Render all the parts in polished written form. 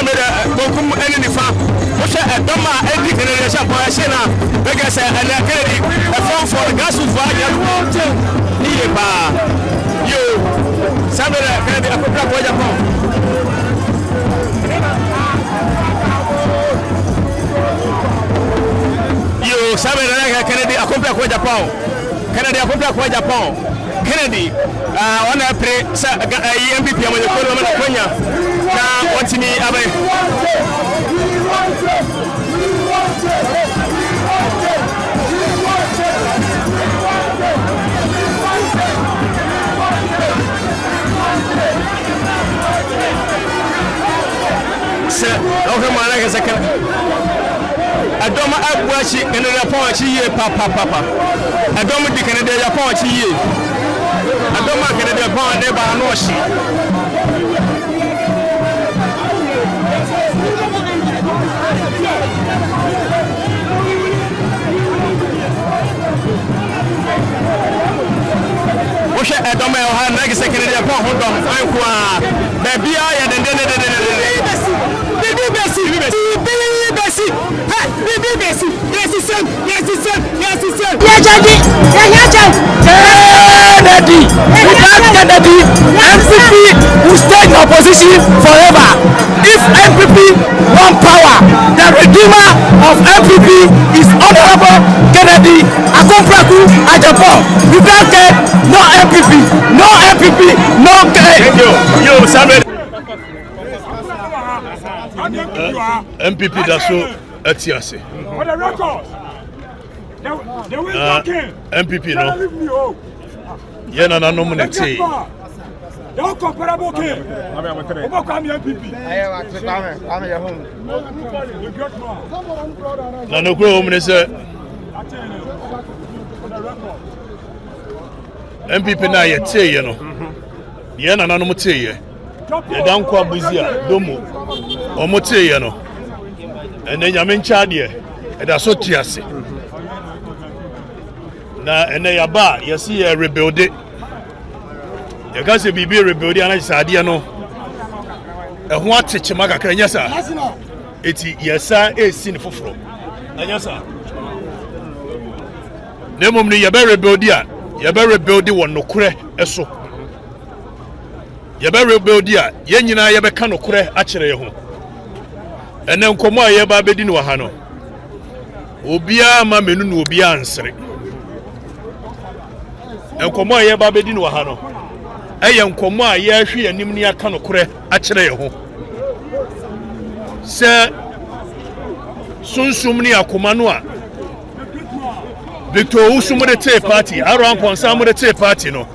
Bokum any fan. What's a doma education for a shena? Because I Kennedy a phone for the gas of you. Somebody Kennedy a proper for Agyapong. You somebody Kennedy a proper for Agyapong. Kennedy a proper for Agyapong. Kennedy, on a pre NPP with the Colonel Kenya. Now, what's me? Sir, okay, my second. I don't know what she can do. Papa. I don't know the Canadian. I don't want to be born there by no she. What's I don't know how next second day upon hold on. Baby, I and Kennedy, without Kennedy, NPP will stay in opposition forever. If NPP want power, the redeemer of NPP is Honorable Kennedy Agyapong. Without Ken, no NPP, no NPP, no Ken. Thank you. You, Samuel. NPP that's so etiase. For the record, they will talking. NPP no. Yeah, no nominate. Don't comparable king. I'm NPP. I'm your home. No go home say NPP na ye tie ye no. Ye na no mo tie ye. Ye dan kwa buzia domo. O mo tie ye no. Ene nyame ncha de e da so tiase. Na ene ya ba ye si ye rebuild it. You can say be rebuild and I said, no. And what Chimaka can yes, sir. It's yes, sir, a sin for from. And yes, sir. The moment you better rebuild ya, you better rebuild the one no cre, eso. You better rebuild ya, yen na ya becano cre, actually. And then come on, ya babedi no hano. Obia mamenu will be answering. And come on, ya babedi no hano. Ayan koma ya hwe anim ni aka no kore a kire ye ho se sunsum ni akoma no a Victor Usum de te party aro ankonsa mo de te party no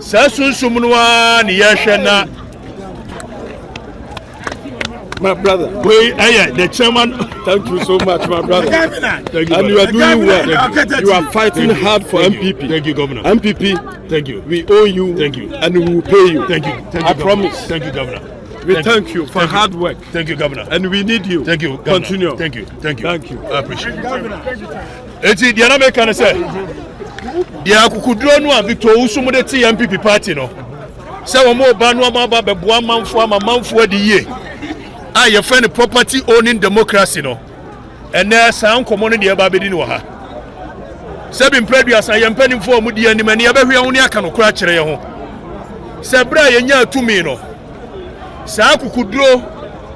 se sunsum no a ni ya hwe na My brother. Wait, the chairman. Thank you so much, my brother. Thank you, and you are doing well. You are fighting hard for MPP. Thank you, Governor. MPP. Thank you. We owe you. Thank you. And we will pay you. Thank you. Thank you. I promise. Thank you, Governor. We thank you for hard work. Thank you, Governor. And we need you. Thank you, Governor. Continue. Thank you. Thank you. Thank you. I appreciate it. Eti the other can say, the akukudro no Victor Usum de te MPP party no. Say we mo ba no ma be boa manfo adi ye. Ah, your friend property owning democracy no. And there sound common in the Babedi no ha. Seven previous I am penning for Mudi and many other Unia can crash your home. Sabra yenya to me no. Saku could draw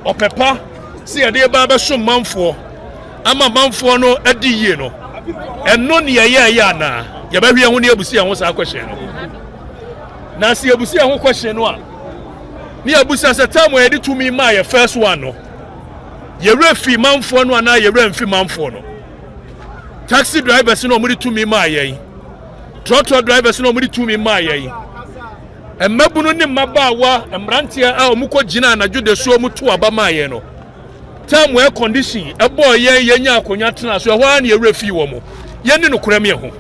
or pepper. See a dear barber some month for. I'm a month for no Eddie ye no. And no near ya na. Yabaria Unia Busia was our question. Now see a Busia one question one. Near Busa said, time where to me my first one. No. Ye refi man for no and I ye refi man for no. Taxi drivers no money to me my ye. Tractor drivers no money to me my ye. And Mabuno ni Mabawa and Brantia our Muko Jina and Jude so mutu abama ye no. Time where condition a boy ye yenya konyatna so one ye refi womo. Ye no kremie ho.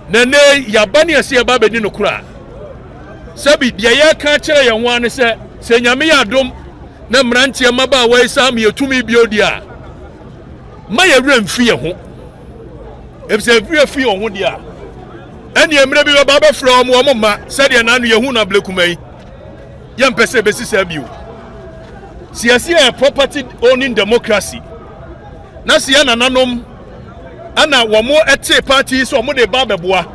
Nene yabani ase baba ni no kura. Sabi dia ya ka kire ye ho an se nyame ya dom na mrantie maba wa sam ye tumi biodi a ma ye remfi ye ho e se fi ho dia ene emre bi baba from wo ma se de na no ye hu na blekumai yɛn pese besi sɛ bio siasi a property owning democracy na siya nananom ana wɔn ɛte party so wɔn de ba bɛboa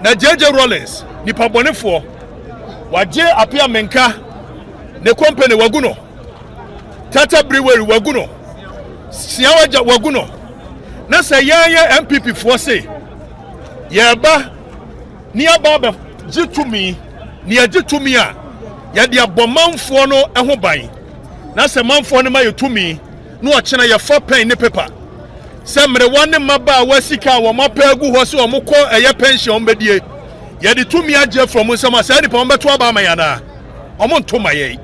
na JJ Rollins nipa bɔnefoɔ wagye apia menka ne company waguno Tata Brewery waguno siawaja waguno na sɛ yɛn MPP foɔ se yɛba ni aba bɛ gye tumi ni agye tumi a yɛde abɔmanfoɔ no ɛho ban na sɛ manfoɔ no ma yɛ tumi no ɔkyena yɛfa pen ne paper sɛ mmerewa ne mmaba a wasika a wɔn apɛ agu hɔ sɛ wɔn kɔ ɛyɛ pension wɔn bɛdie yɛde tumi agye from nsɛm a sɛ nipa wɔn bɛto aba ama yɛn a wɔn nto ma yɛn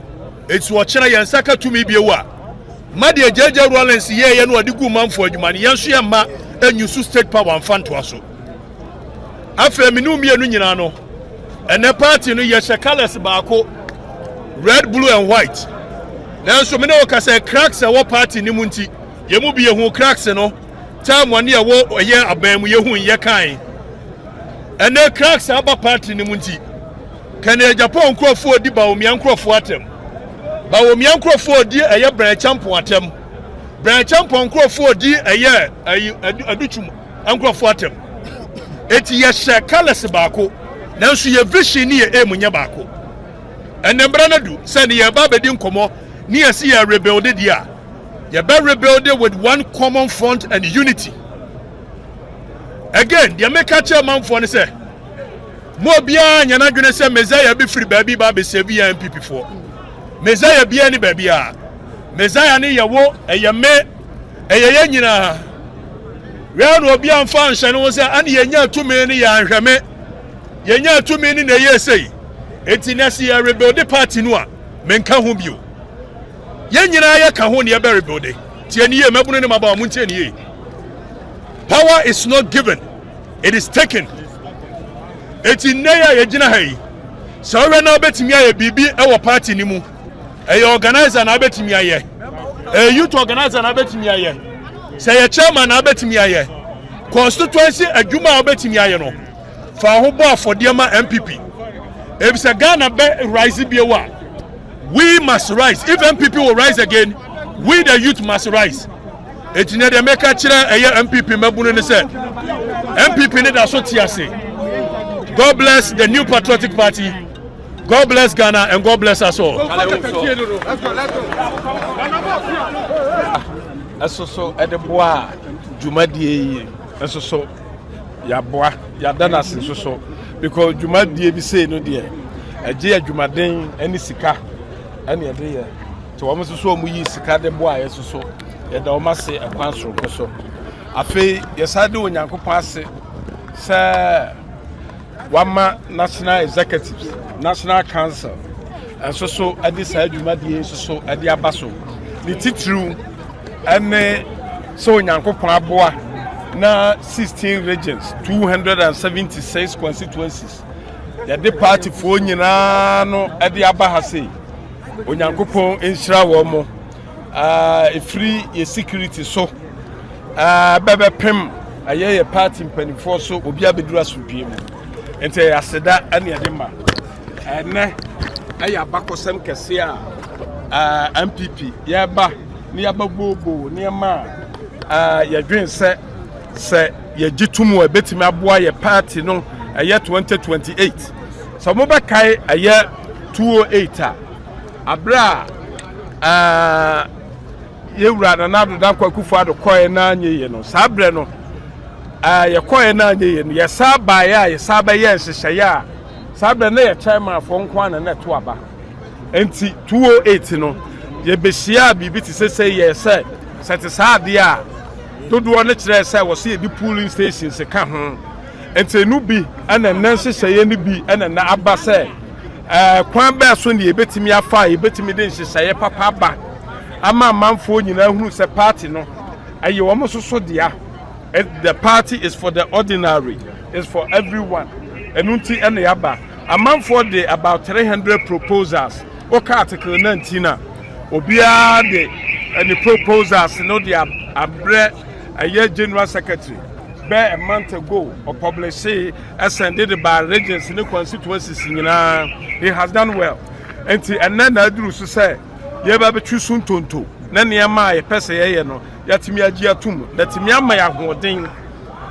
etu ɔkyena yɛn nsa ka tumi bie wa ma deɛ JJ Rollins yɛyɛ no ɔde gu manfoɔ adwuma no yɛn nso yɛ mma enyusu state power mfa ntoa so afei minu mmienu nyinaa no ɛnɛ party no yɛhyɛ colours baako red blue and white nanso me ne wɔkasa cracks a wɔ party ne mu nti yɛmu bi yɛhu cracks no time one yɛ wɔ ɛyɛ aban mu yɛhu yɛ kan ɛnɛ cracks aba party ne mu nti kan Agyapong nkurɔfoɔ di Bawumia nkurɔfoɔ atem Bawumia nkurɔfoɔ di ɛyɛ Branchampon atem Branchampon nkurɔfoɔ di ɛyɛ aduchum nkurɔfoɔ atem eti yɛhyɛ colours baako nanso yɛ vision ne yɛ aim nya baako ɛnɛ mbra na du sɛ ne yɛ ba bɛdi nkɔmɔ ne yɛ si yɛ rebuild dia yɛ bɛ rebuild with one common front and unity again deɛ meka kyerɛ manfoɔ ne sɛ mo biara nya na dwene sɛ Messiah bi firi baabi ba be save yɛ MPP foɔ Messiah biara ne baabi a Messiah ne yɛ wo ɛyɛ me ɛyɛ yɛ nyinaa wia no obi amfa nhyɛ no sɛ ane yɛnya tumi ne yɛ anhwɛme yɛnya tumi ne na yɛ sei enti na si yɛ rebuild party no a menka ho bio yɛn nyinaa yɛ ka ho ne yɛ bɛ rebuild tie ne yɛ mabunu ne maba mo ntie ne yɛ power is not given it is taken enti ne yɛ gyina ha yi sɛ ɔwɛ na obetimi ayɛ bibi ɛwɔ party ni mu ɛyɛ organizer na obetimi ayɛ youth organizer na obetimi ayɛ sɛ yɛ chairman na obetimi ayɛ constituency adwuma obetimi ayɛ no fa ho bɔ afɔdeɛ ma MPP ebisa Ghana be rise biewa we must rise if MPP will rise again we the youth must rise etinye de meka kire eye MPP mabunu ne se MPP ne da so tiase God bless the new patriotic party God bless Ghana and God bless us all Asoso edeboa dwumadie asoso ya boa ya dana asoso because dwumadie bi say no de agye adwumaden ani sika ani ade ye to wo soso mu yi sika de boa ye soso ye da o ma se ekwan soro so afi ye sade onyankopon ase se wama national executives national council soso ade sa adwumadie soso ade abaso ni titru ene so onyankopon aboa na 16 regions 276 constituencies the party for nyina no e de aba ha sei onyankopon enhyira wo mo free ye security so bebe pem aye party mpanifo so obi abedura sodwie mu ente aseda ane ade ma ene aye abakosem kese a MPP ye ba ni abagbobo ni ma ye dwen se ye gitumu e betimi aboa ye party no aye 2028 so mo be kai aye 208 abra ye wura na do dan kwakufu ado koye na anyeye no sabre no ye koye na anyeye no ye saba ye saba ye nhyehyeye a sabre na ye chairman afo nko na to aba enti 208 no ye behia bibi ti sese ye se sete saade a dodo ne kire se wo se bi polling stations ka ho enti nu bi ana nanse hyeye ni bi ana na aba se kwan ba so ne ebetimi afa ebetimi de nhyehyeye papa ba ama manfo nyina hunu se party no aye wo mososo dia the party is for the ordinary is for everyone enunti ene yaba amanfo de about 300 proposals oka article 19 obia de any proposals no de abre aye general secretary be a month ago or publish say ascended by regions in the constituencies nyina he has done well enti enne na aduru so say ye ba betwi so ntonto na niam ye pese ye no yatimi agi atum na timi ama ya hoden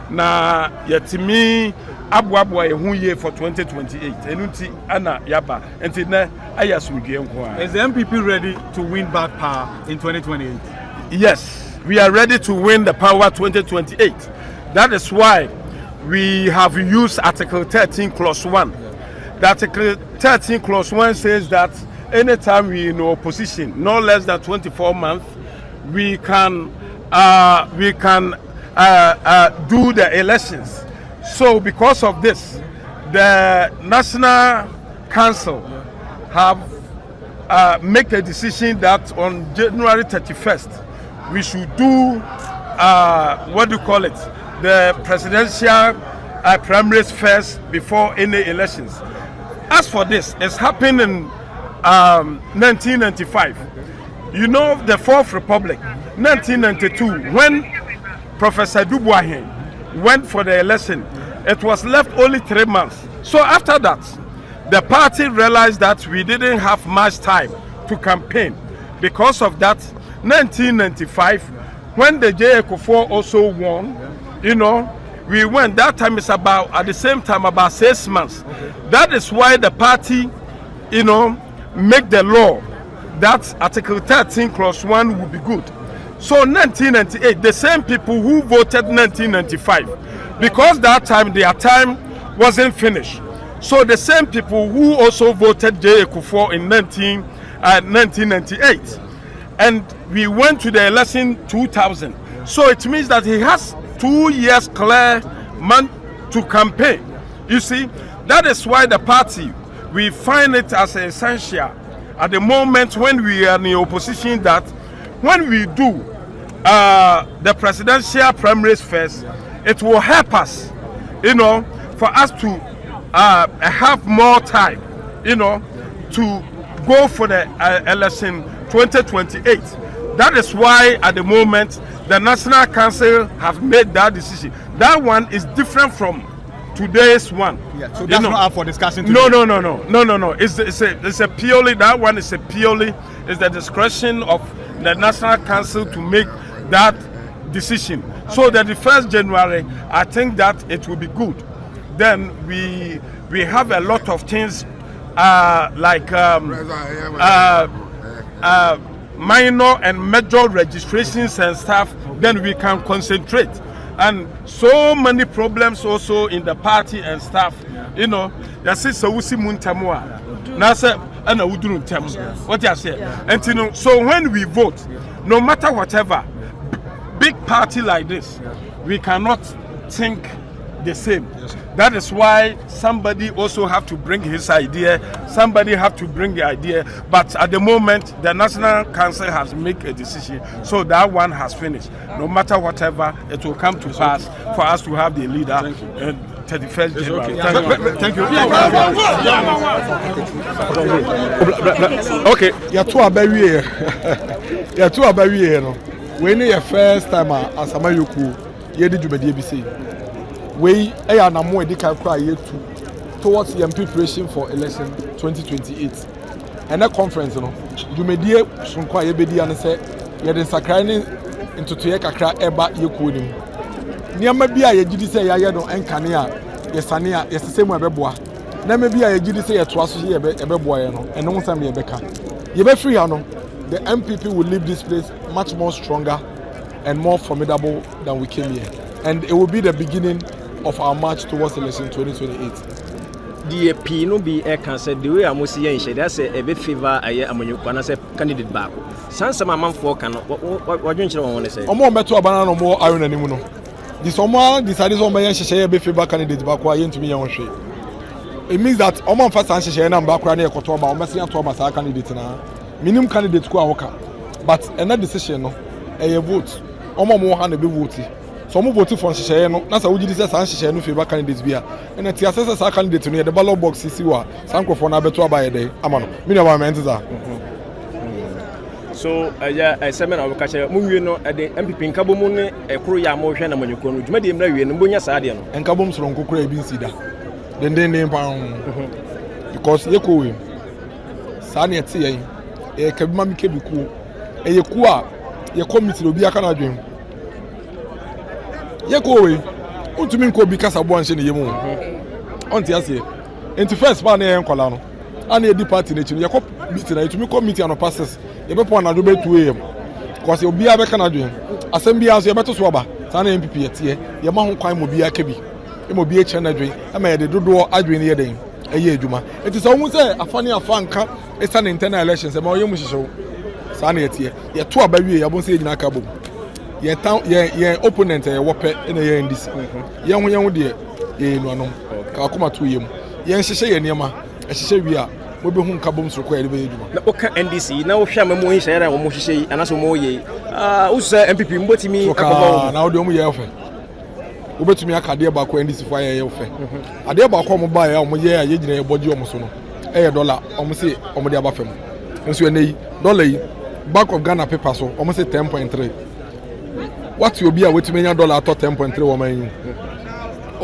na yatimi aboabo ye hu ye for 2028 enunti ana yaba enti na ayasumdwe nko. Is the NPP ready to win back power in 2028? Yes, we are ready to win the power 2028. That is why we have used Article 13 Clause 1. The Article 13 Clause 1 says that anytime we in opposition, no less than 24 months, we can do the elections. So because of this, the National Council have make a decision that on January 31st, we should do what do you call it? The presidential primaries first before any elections. As for this, it's happened in 1995. You know, the Fourth Republic, 1992, when Professor Dubois went for the election, it was left only 3 months. So after that, the party realized that we didn't have much time to campaign. Because of that, 1995, when the J.A.K.O.4 also won, you know, we went, that time is about, at the same time, about 6 months. Okay. That is why the party, you know, make the law that Article 13 Clause 1 will be good. So 1998, the same people who voted 1995, because that time, their time wasn't finished. So the same people who also voted J.A.K.O.4 in 1998. And we went to the election 2000. So it means that he has 2 years clear month to campaign. You see, that is why the party, we find it as essential at the moment when we are in the opposition that when we do the presidential primaries first, it will help us, you know, for us to have more time, you know, to go for the election 2028. That is why at the moment the National Council have made that decision. That one is different from today's one. Yeah, so that's not up for discussion today. No. It's a purely, that one is a purely, is the discretion of the National Council to make that decision. Okay. So that the 1st January, I think that it will be good. Then we have a lot of things like minor and major registrations and stuff. Then we can concentrate. And so many problems also in the party and stuff. You know, that's it. So we see Muntamua. Now say, and we do what you say. And you know, so when we vote, no matter whatever, big party like this, we cannot think the same. That is why somebody also have to bring his idea, somebody have to bring the idea, but at the moment the National Council has made a decision, so that one has finished. No matter whatever, it will come to pass for us to have the leader in 31st January. Thank you. Okay. You're too about here. When your first time as a Mayuku, you did you we are now more towards the preparation for election 2028. And that conference, you know, you may dear some quiet bedi and say, you had sacrani into Tuyaka Eba Yukudim. Near maybe I did say Yayano and Kania, Yesania, yes, the same way Beboa. Now maybe I did say a trust here, a Beboyano, and no time Rebecca. You be free, the NPP will leave this place much more stronger and more formidable than we came here. And it will be the beginning of our march towards election 2028. The P no be a cancer, the way I must see, that's a bit fever. I am when you can say candidate back. Sans some amount for cannot. What don't you want to say? More metal banana, more iron anymore. This someone decided on my share be fever candidate back to me on share. It means that Oman first and share and back running a Kotoba, Messing Thomas, our candidate now. Minimum candidate who are but another decision, a vote. Oman more hand be voting. So mo vote for Shishaya no na sa wudi say san Shishaya no favor candidates bia and ti assess sa candidate no the ballot box sisi wa sankofo na beto abaye dey amano me na wa mente za so I seminar we catch mo wie no the MPP nkabo mu ne ekuru ya mo hwe na manyuko no dwuma de mra wie no bonya sa de no nkabo m soro nkokura ebi nsida den pa because yeko we saa na yɛte yɛn ɛyɛ kabima mi kebi kuo ɛyɛ kuo a yɛ committee obi aka na adwen yɛ kuo wei wontumi nkɔ obi kasa boa nhyɛ ne yɛmu ɔnte aseɛ nti first pa na yɛn nkɔla no ana yɛdi party n'akyi no yɛkɔ meeting na yɛtumi kɔ meeting anɔpa 6 yɛbɛpɔ anadwo bɛ 2 am kɔsɛ obi a bɛka na adwen asɛm bi nso yɛbɛto so aba saa na NPP yɛteɛ yɛma ho kwan mo bi akabi mo bi akyɛ na adwen ama yɛde dodoɔ adwen yɛ den ɛyɛ adwuma enti sɛ wo sɛ afa ne afa nka ɛsa ne internal elections ma ɔyɛ mu hyehyɛw saa na yɛteɛ yɛto aba wie yɛabɔ sɛ yɛgyina aka bom yɛn opponent yɛ wɔpɛ ɛna yɛ NDC yɛn ho deɛ yɛ nuanom ka akoma to yɛ mu yɛn hyehyɛ yɛ nneɛma ɛhyehyɛ wie a wobɛhu nka bom soro kɔ yɛde bɛyɛ adwuma na woka NDC na wohwɛ ama mu nhyehyɛ a wɔn hyehyɛ yi anaasɛ wɔn yɛ wosɛ MPP mbɔtumi akɔbɔ na wode ɔmo yɛ ɔfɛ wobɛtumi aka adeɛ baako NDC fo ayɛ ɔfɛ adeɛ baako ɔmo baeɛ a ɔmo yɛ a yɛgyina yɛ bɔgye ɔmo so no ɛyɛ dollar ɔmo se ɔmo de aba fam nso ɛnɛ yi dollar yi Bank of Ghana paper so ɔmo se 10.3 wate obi a wetumi nya dollar atɔ 10.3 wɔ man yi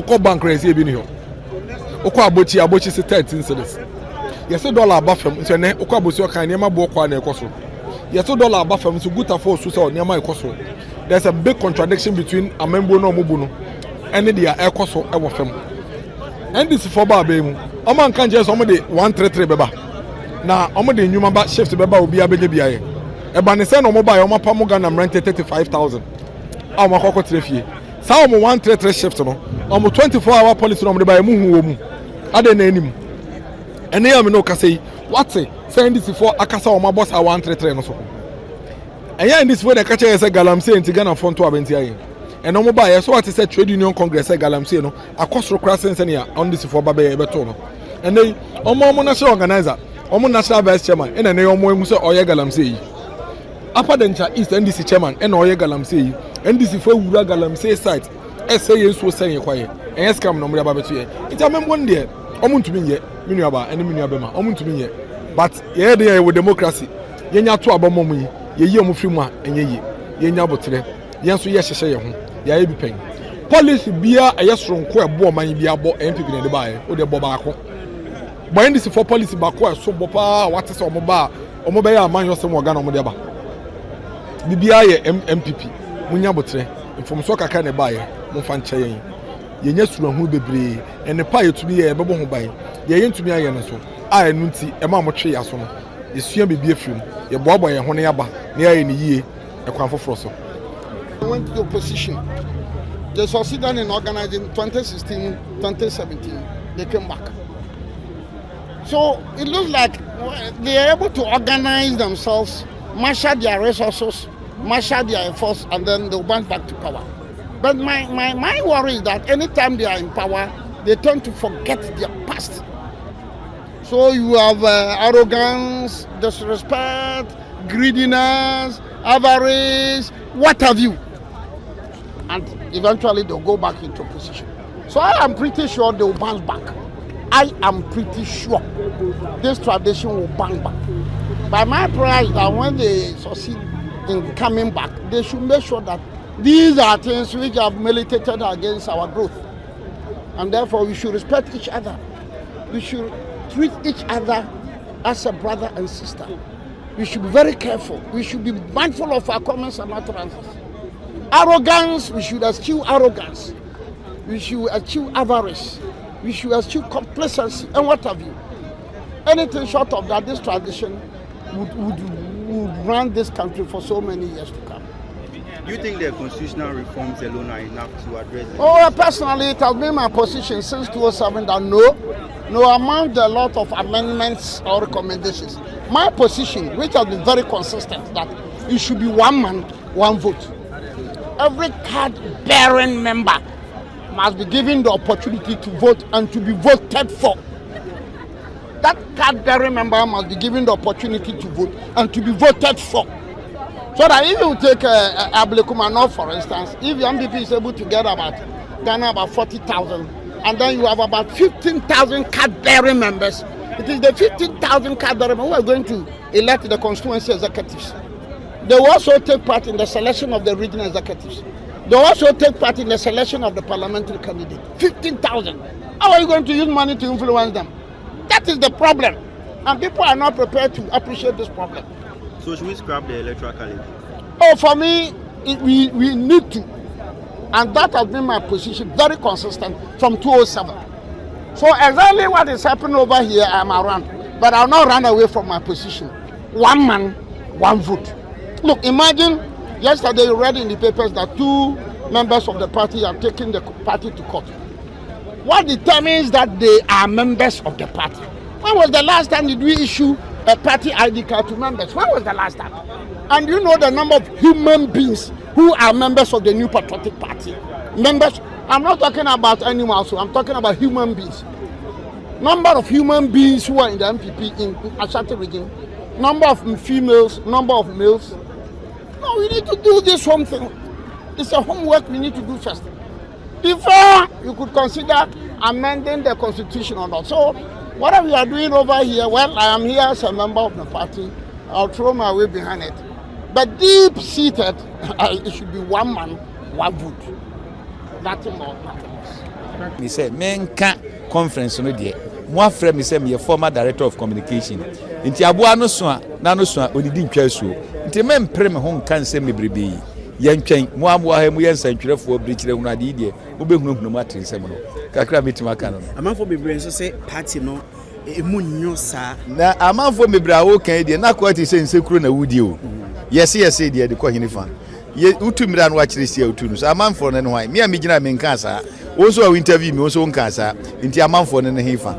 okɔ bank rɛ sɛ ebi ni hɔ okɔ abochi se 13 cedis yɛsɛ dollar aba fam nso ɛnɛ okɔ abosi ɔkan nneɛma boɔ kɔ na ɛkɔ so yɛsɛ dollar aba fam nso gutafo so sɛ nneɛma ɛkɔ so there's a big contradiction between amembo na ɔmo bu no ɛne deɛ ɛkɔ so ɛwɔ fam NDC fo ba abɛɛ mu ɔmo anka nkyɛn sɛ ɔmo de 133 bɛba na ɔmo de nnwuma ba shift bɛba obi abɛgye biaeɛ ɛba ne sɛ na ɔmo ba yɛ ɔmo apam Ghana mmerante 35,000 a ɔmo akɔkɔ tire fie saa ɔmo 133 shift no ɔmo 24-hour policy na ɔmo de ba yɛ mu hu wɔ mu ade na anim ɛne yɛ mi na ɔkasa yi wate sɛ NDC fo akasa ɔmo abɔ saa 133 no so ɛyɛ NDC fo de kakyɛ yɛ sɛ galamsey nti Ghana fo nto abɛnti ayɛ ɛna ɔmo ba yɛ so wate sɛ trade union congress sɛ galamsey no akɔsoro kora sɛnsɛn ya NDC fo ba bɛyɛ ɛbɛto no ɛnɛ yi ɔmo national organizer ɔmo national vice chairman ɛna ne ɔmo emu sɛ ɔyɛ galamsey yi Upper Dencha East NDC chairman ɛna ɔyɛ galamsey yi NDC fo ewura galamsey site ɛsɛ yɛ nsuo sɛn yɛ kwaeɛ ɛyɛ scam na ɔmo de aba bɛto yɛ nti amembo no deɛ ɔmo ntumi nyɛ me nuaba ɛne me nuabɛma ɔmo ntumi nyɛ but yɛyɛ de yɛ wɔ democracy yɛnya to aba mɔmo yi yɛyi ɔmo firi mu a ɛnyɛ yie yɛnya botere yɛn nso yɛ hyehyɛ yɛn ho yɛayɛ bi pɛn policy bia ɛyɛ soronko ɛbɔ ɔman bi abɔ NPP na de baayɛ o de bɔ baako bɔ NDC for policy baako ɛso bɔ paa wate sɛ ɔmo ba ɔmo bɛyɛ aman yɛ sɛm wɔ Ghana ɔmo de aba bibia yɛ MPP munya botere mfomso kakra ne baayɛ momfa nkyɛ yɛn yɛnya surahu bebree ɛne pa yɛtumi yɛ ɛbɛbɔ ho ban yɛyɛ ntumi ayɛ no so a ɛno nti ɛma mo twe yɛ so no yɛsua bibia firim yɛboaboa yɛn ho ne yaba ne yɛayɛ ne yie ɛkwan foforɔ so. I went to the opposition. They succeeded in organizing 2016, 2017. They came back. So it looks like they are able to organize themselves, marshal their resources, marshal their efforts, and then they'll bounce back to power. But my worry is that anytime they are in power, they tend to forget their past. So you have arrogance, disrespect, greediness, avarice, what have you. And eventually they'll go back into position. So I am pretty sure they will bounce back. I am pretty sure this tradition will bounce back. But my prayer is that when they succeed in coming back, they should make sure that these are things which have militated against our growth. And therefore we should respect each other. We should treat each other as a brother and sister. We should be very careful. We should be mindful of our comments and utterances. Arrogance, we should eschew arrogance. We should eschew avarice. We should eschew complacency and what have you. Anything short of that, this tradition would run this country for so many years to come. Do you think the constitutional reforms alone are enough to address this? Oh, personally, it has been my position since 2007 that no amount a lot of amendments or recommendations. My position, which has been very consistent, that it should be one man, one vote. Every card-bearing member must be given the opportunity to vote and to be voted for. That card-bearing member must be given the opportunity to vote and to be voted for. So that if you take Ablekuma, for instance, if the NPP is able to get about Ghana about 40,000, and then you have about 15,000 card-bearing members, it is the 15,000 card-bearing members who are going to elect the constituency executives. They will also take part in the selection of the regional executives. They will also take part in the selection of the parliamentary candidate. 15,000. How are you going to use money to influence them? That is the problem. And people are not prepared to appreciate this problem. So should we scrap the electoral college? Oh, for me, we need to. And that has been my position, very consistent from 2007. So exactly what is happening over here, I'm around. But I'll not run away from my position. One man, one vote. Look, imagine yesterday you read in the papers that 2 members of the party are taking the party to court. What determines that they are members of the party? When was the last time did we issue a party ID card to members? When was the last time? And you know the number of human beings who are members of the New Patriotic Party. Members, I'm not talking about animals, so I'm talking about human beings. Number of human beings who are in the NPP in Ashanti region, number of females, number of males. No, we need to do this home thing. It's a homework we need to do first. Before you could consider amending the constitution or not. So, whatever we are doing over here, well, I am here as a member of the party. I'll throw my weight behind it. But deep-seated, it should be one man, one vote. Nothing more, nothing less. Me say, menka conference no de. Mo afre me say me former director of communication. Nti aboa no so a, na no so a onidi ntwa suo. Nti me mpre me ho nka nsem me brebe yi. Yentwen mo aboa ha mu yensantwerefo obrikyire hunu ade de. Wo behunu mu atensem no. Kakra metima ka no. Amanfo bebre nso say party no emunyo sa. Na amanfo mebre a wo kan de na kwati say nsekuro na wudi o. Yes de de ko hinifa. Ye utu mira no akire sia utu no. So amanfo no hwan. Me a me gina me nka sa. Wo so a interview me wo so nka sa. Nti amanfo no hifa.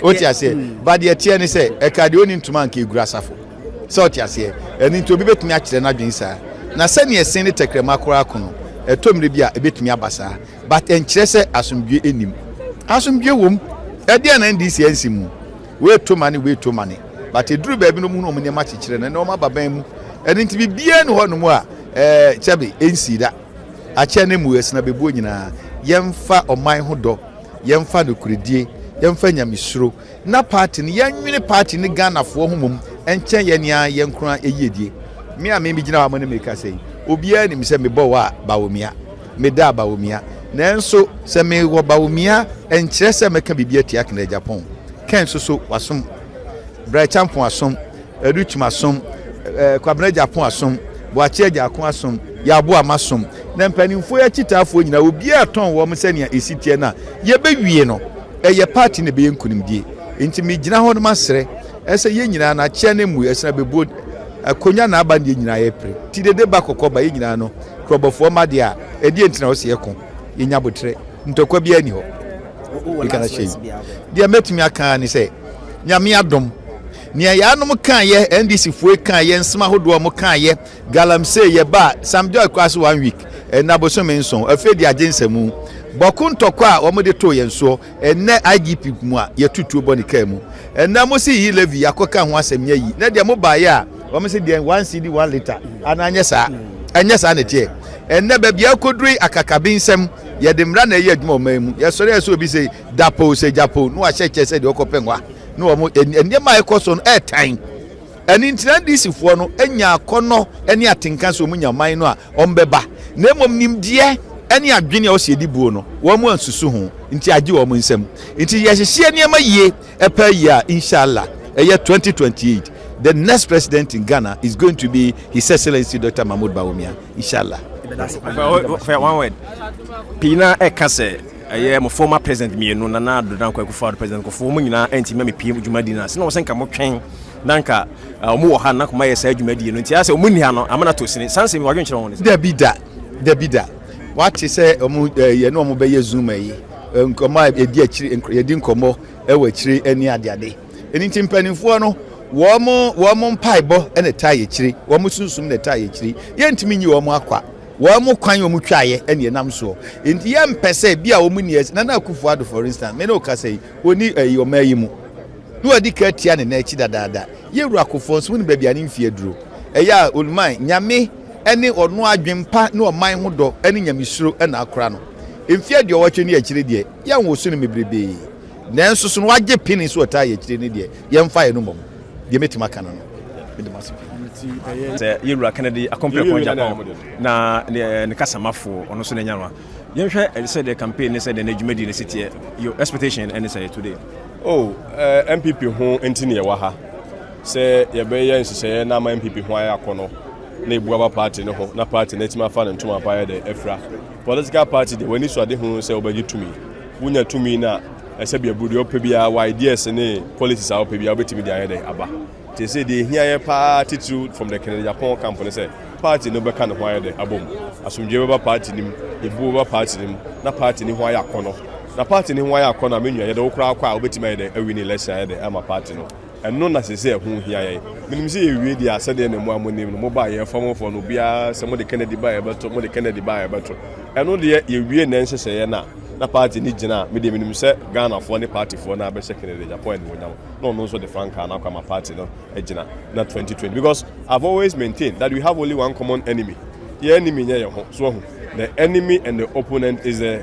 Oti ase ba de tie ne se e ka de oni ntuma nka egura safo. So oti ase eni nti obi betumi akire na dwen sa. Na se ne esen ne tekrema kora kono. Etomre bia ebetumi abasa. But enkire se asomdwe enim. Asomdwe wom. E de na ndisi ensimu. We to mane. But eduru ba bi no mu no ne ma kikire na o ma baban mu. Eni nti bibia ne ho no mu a chebe ensida. Ache ne mu esna bebu nyina. Yemfa oman ho do. Yemfa no kuredie. Yemfa nyamisuro. Na party ni yanwene party ni Ghana fo homom. Enche ye nia yenkura eyedie. Me a me gina wa mo ne meka sei. Obia ni me se me bo wa bawomia. Me da bawomia. Nanso se me wo bawomia enkyere se meka bibia tia kana Agyapong. Kan so wasom. Bra champion asom. Educhuma asom. Kwabena Agyapong asom. Boachi Agyapong asom. Yabo amasom. Na mpanimfo ya chitafo nyina obia ton wo mo se ne esitie na ye bewie no. Eye party ne be yenkunimdie. Enti me gina ho no masere. Ese ye nyina na chia ne mu ese na bebu akonya na aba ne nyina ye pre. Ti dede ba kokoba ye nyina no. Krobofo ma de a edi entina wo se ye kon. Ye nya botre. Ntokwa bia ni ho. Ikana shey. Dia metumi aka ni se nyame adom. Nia ya no kan ye NDC fue kan ye nsema hodo mo kan ye galamse ye ba samjoy kwaso 1 week na boso menson afedi agensemu bokuntokwa wo mo de to ye nso enne IGP mu a ye tutuo boni kan mu na mo si yi levy yakoka ho asem yi na de mo ba ye a wo mo si de 1 cd 1 liter ananye sa anya sa ne tie enne ba bia koduri akakabinsem ye de mra na ye adwuma o mamu ye sori ye so obi say dapo say japo no a cheche say de okopengwa no mo enema ekoso no time ani ntina disi fo no enya akono eni atenka so mu nyaman no a ombeba na emom nimdie eni adwene o siedi buo no wo mu ansusu ho nti age wo mu nsem nti ye hyehye enema yie epa yia inshallah eye 2028 the next president in Ghana is going to be His Excellency Dr. Mahmoud Bawumia inshallah. One word pina ekase aye mo former president mienu na na do dan kwa kufa president ko fo mo nyina enti me pm dwumadi na se na wo senka mo twen nanka mo wo ha na ko ma yesa dwumadi no nti ase mo ni ha no amana to sini sanse mi wadwen kire won the bida what say mo ye no mo be ye zoom yi nkoma edi akiri yedi nkomo ewa akiri eni ade eni timpanifo no wo mo mpaibo ene taye akiri wo mo sunsum ne taye akiri ye ntimi nyi wo mo akwa wo mo kwan wo mo twaye ene nam so enti ye mpese bia wo mo ni na na akufu ado for instance me no ka say oni yo mayi mu no adi ka tia ne na achi dadaada ye wura akufo so ni ba bia ne mfie duro eya olman nyame ene ono adwempa ne oman ho do ene nyamisuro ena akora no mfie de wo twene akire de ya wo so ne mebrebe nanso so no wagye pini so ta ye akire ne de ye mfa ye no mom de metima kana no say yewura Kennedy accompany ko Agyapong na ne kasamafo ono so nyanwa yenhwe say the campaign ne say the adwumadi ne sitie your expectation and say today MPP ho entini wa ha se ye be ye nhyehyɛ na ma MPP ho ayɛ akɔnɔ na ebuaba party no ho na party na tima fa ne ntoma pa yɛ de efra political party de wani so ade ho se obagi tumi wunya tumi na ɛsɛ bia budi opɛ bia wa ideas ne policies a opɛ bia obetimi de ayɛ de aba te say de hia yɛ party to from the Agyapong camp ne say party no bɛka ne ho ayɛ de abom asomdwe bɛba party nim ebu bɛba party nim na party ne ho ayɛ akɔnɔ na party ne ho ayɛ akɔnɔ menu yɛ de okra akɔ a obetimi ayɛ de awini election ayɛ de ama party no ɛno na sese ɛho hia yɛ minim sɛ yɛwie di asɛde ne mo amonim no mo ba yɛ fam fo no bia sɛ mo de Kennedy ba yɛ bɛto mo de Kennedy ba yɛ bɛto ɛno de yɛwie na nhyehyɛ yɛ na party ni gyina me de minim sɛ Ghana fo ne party fo na bɛhyɛ Kennedy Agyapong ne wonyam no no so the franka na kwama party no gyina na 2020 because I've always maintained that we have only one common enemy the enemy nyɛ yɛ ho so the enemy and the opponent is the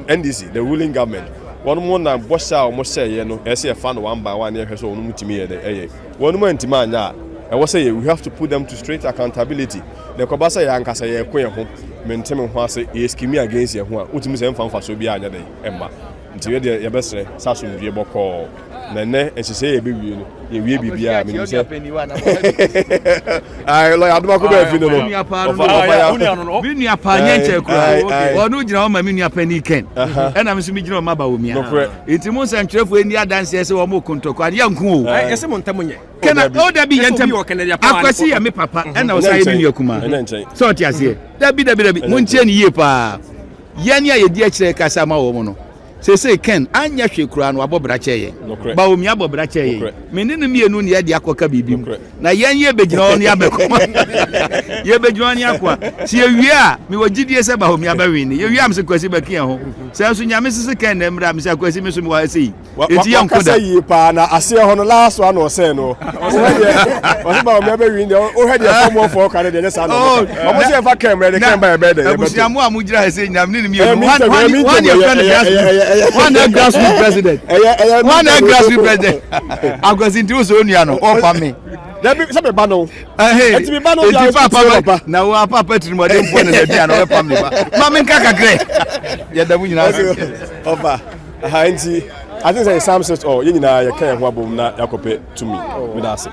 NDC the ruling government one more na bosha o mo share no e say fa no one by one e hwe so onu mutimi ye de one more ntima anya e wo say we have to put them to straight accountability the kobasa ya nkasa ye ko ye ho menteme ho ase e skimi against ye ho a utimi se mfa so bi anya de emba nti we de ye besre sasomdue bokọ na ne ehise ye bewie no ye wie bibia me nim se ai lo aduma ko ba fi no mi nua pa nyenche kura onu gina o ma mi nua pani ken e na me so mi gina o ma ba wo mi a enti mo san twerefo eni adanse se wo mo kontoko ade yanku o yese mo ntam nye kana o da bi yentem akwasi ya me papa e na o sai mi nua kuma so ti ase da bi mo ntie ni ye pa yani a ye di a kire kasa ma wo mo no say Ken anya hwe kura no abobra cheye ba omi abobra cheye menene mienu ne yade akoka bibim na yanye begina on ya bekoma ye begina on yakwa si ewie a me wagidie se ba omi abawini ye wie am se kwasi bakia ho se so nyame sese Ken na mra me se kwasi me so me wa sei enti yankoda say pa na ase ho no last one o say no o ba omi abawini o hede form for kan de sa no o mo se fa camera de kan ba e be de abusiamu amugira se nyam ne mienu one your friend one grassroots president. One grassroots president. I'm going to introduce you no all for me. Let me say bano. Hey, it's papa. Now our papa to more than one and all family. Mama kaka gre. Ya da bunyina. Oba. Hanti. I think say some sort or nyina ya kan ho abom na yakope to me. We da say.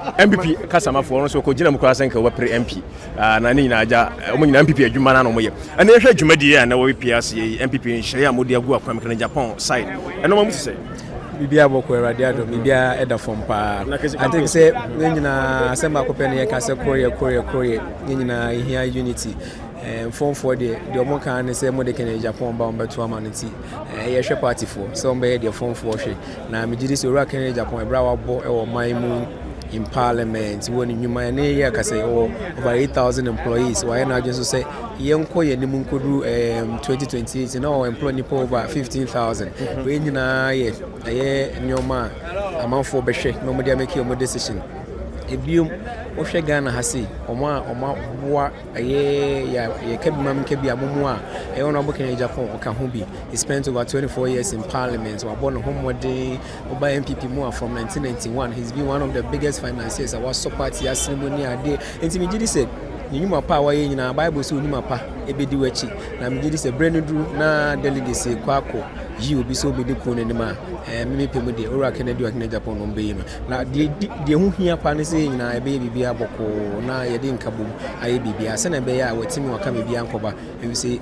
MPP kasama for so ko gina mu kwasa nka wapre MP na ni na aja mo nyina MPP adwuma na no mo ye ana ehwe adwuma die na wo PRC MPP nhye amodi agu akwam kan Japan side eno mo say bibia boko erade ado bibia eda from pa I think say nyina asema akopɛ ne ye ka se koye nyina hia unity form for the omo kan ne say mo de kan Japan ba on beto amanity ye hwe party for so mo be the form for hwe na me gidi se ora kan Japan ebra wa bo e wo man mu in parliament when you man here ka say over 8,000 employees why na just say yenko ye ni mun kodu 2028 now employ ni over 15,000 we nyina ye nyoma amanfo behwe no mo dey make your decision ebium o hwe Ghana ha sei oma boa ya kabimam kabi amomu a ona Okatakyie Japan o ka ho bi he spent over 24 years in parliament wa born homode oba MPP mu from 1991 he's been one of the biggest financiers our support ya ceremony ade enti me gidi say nyuma pa wa ye nyina bible say nyuma pa ebedi wachi na me gidi say brenudru na delegates kwako yi obi so obedi ko ne ma me pemu de ora Okatakyie Japan no be no na de hu hia pa ne say nyina ebe bibia boko na ye de nkabom aye bibia se na be ya watimi waka me bia nkoba e say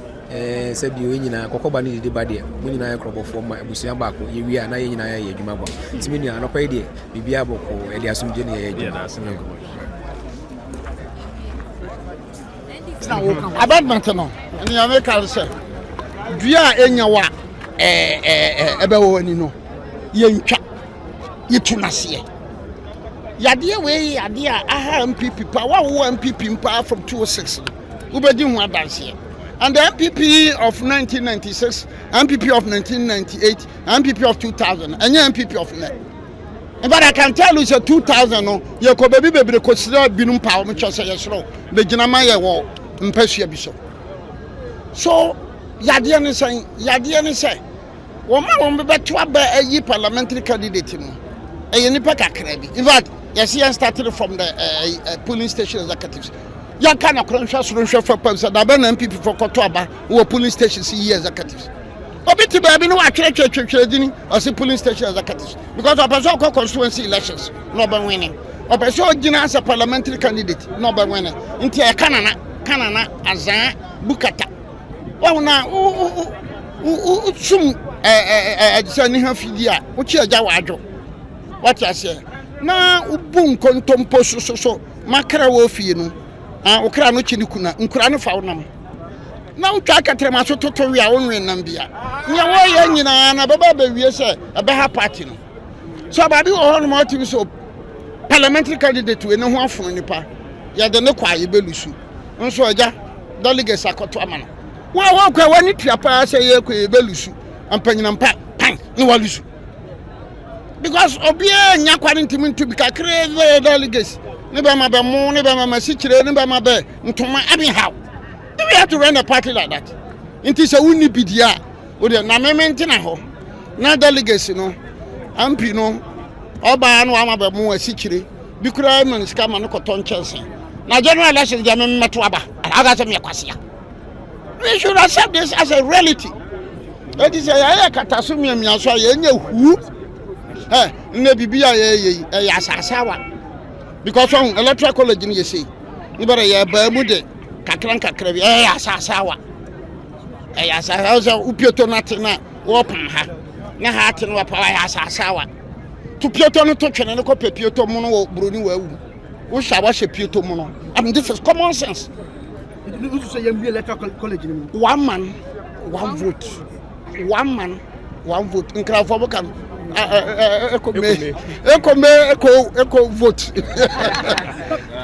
se bi o nyina kokoba ne de ba de mu nyina ya krobofo ma abusua ba ko ye wi na ye nyina ya ye adwuma ba timi nua no pa de bibia boko e de asomje ne ye adwuma Abandonment no ni America say dua enyawa ebe wo ni no ye ntwa ye tunase yade we yade aha MPP pa wa wo MPP pa from 206 ubedi hu adanse and the MPP of 1996 MPP of 1998 MPP of 2000 and MPP of net. But I can tell you say 2000 no ye ko bebi bebre ko sira binum pa o mcho say yesro be gina ma ye wo mpasua bi so yade ne say wo ma wo bebeto aba ayi parliamentary candidate no e nipa kakra bi in fact yes he started from the polling station executives ya kana kronhwa for pamsa da be na MPP for koto aba wo polling station see executives Obiti baby no atwetwetwetwe dini ɔse polling station executives because ɔpɛsɛ ɔkɔ constituency elections no be winning ɔpɛsɛ ɔgyina as a parliamentary candidate no be winning nti kanana azan bukata wɔna sum sɛ ni ha fidi a wochi agya wadwo what you say na ubu nkontompo so makra wo fie no okra no chi ni kuna nkura no fa wonam na utwa katrema so toto wi a wonwen nam bia nya wo ye nyina na baba ba wie se ebe ha party no so ba bi ho no ma timi so parliamentary candidate we ne ho afon nipa ya de ne kwa ye belusu nso agya delegates akoto amana wa kwa wani tiapa se ye kwa ye belusu ampanyina mpa pan ne walusu because obia nya kwani ntimi ntubi kakre delegates ne ba ma be mo ne ba ma sikire ne ba ma be ntoma abi how do we have to run a party like that? Inti se wuni bidia o de na mementi na ho na delegates no ampi no oba no ama be mo asikire bi kura man ska ma no koton chense na general election ja memeto aba aga se me kwasea. We should accept this as a reality. It is a katasumi miaso ye nya hu nne bibia ye asasawa because on electoral college ni say ni bare ye ba mu de kakra bi asasawa asasawa upieto natina wo pan ha na ha ate no pa asasawa to pieto no to twene no ko pieto mu no wo broni wa wu wo hwa wa hye pieto mu no. I mean, this is common sense. You say you electoral college ni one man one vote, one man one vote nkra for can echo vote.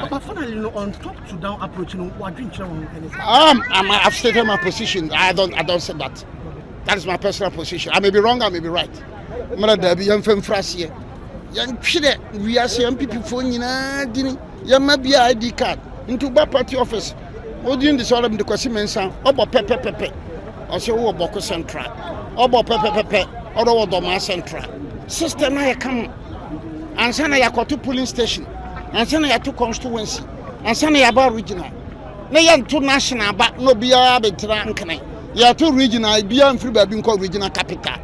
But finally, on top to down approach, what drink I've stated my position. I don't say that. That is my personal position. I may be wrong, I may be right. Mother be young femme frassier. Young chile, we are seeing people for dini. You may be ID card into back party office. What do you decide the question? Obo pepe. I say, oh, Boko Central. Obo pepe. Odo Doma Central. System na come. And sana ya to polling station. And sana ya to constituency. And sana ya ba regional. Na ya to national ba no bia betra nkane. Ya to regional bia mfiri ba bi nko regional capital.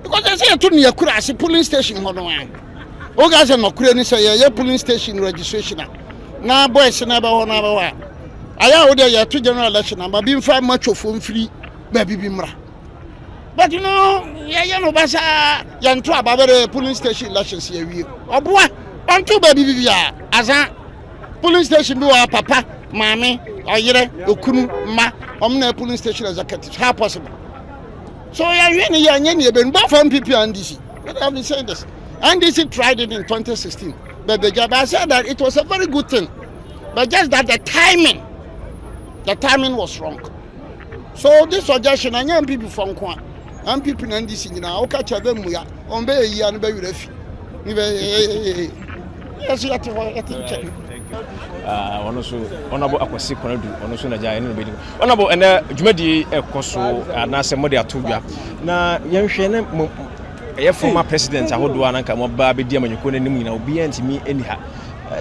Because they say to near kura as polling station hono an. O ga say no kura ni say ya polling station registration na boys na ba hono ba wa. Aya wo dey ya to general election ba bi mfa matchofo mfiri ba bi mra. But you know, no basa yantu ababere polling station elections here we. Oboa, onto baby bibia azan polling station bi wa papa, mama, oyere, okunu, ma, omna polling station executive. How possible? So you been both from NPP and NDC. But I've been saying this. NDC tried it in 2016. But the job I said that it was a very good thing. But just that the timing was wrong. So this suggestion I am people from Kwan. I'm people in this now. Okatakyie them we are on be year and be refi. Yes, you have to check. Honorable Akwasi Konadu, Onoso na jaya no be. Honorable ene dwumadi ekoso na se mode atodwa. Na yenhwe ne ye former president ahodo ananka mo ba be di amanyuko nanim nyina obi antimi eni ha.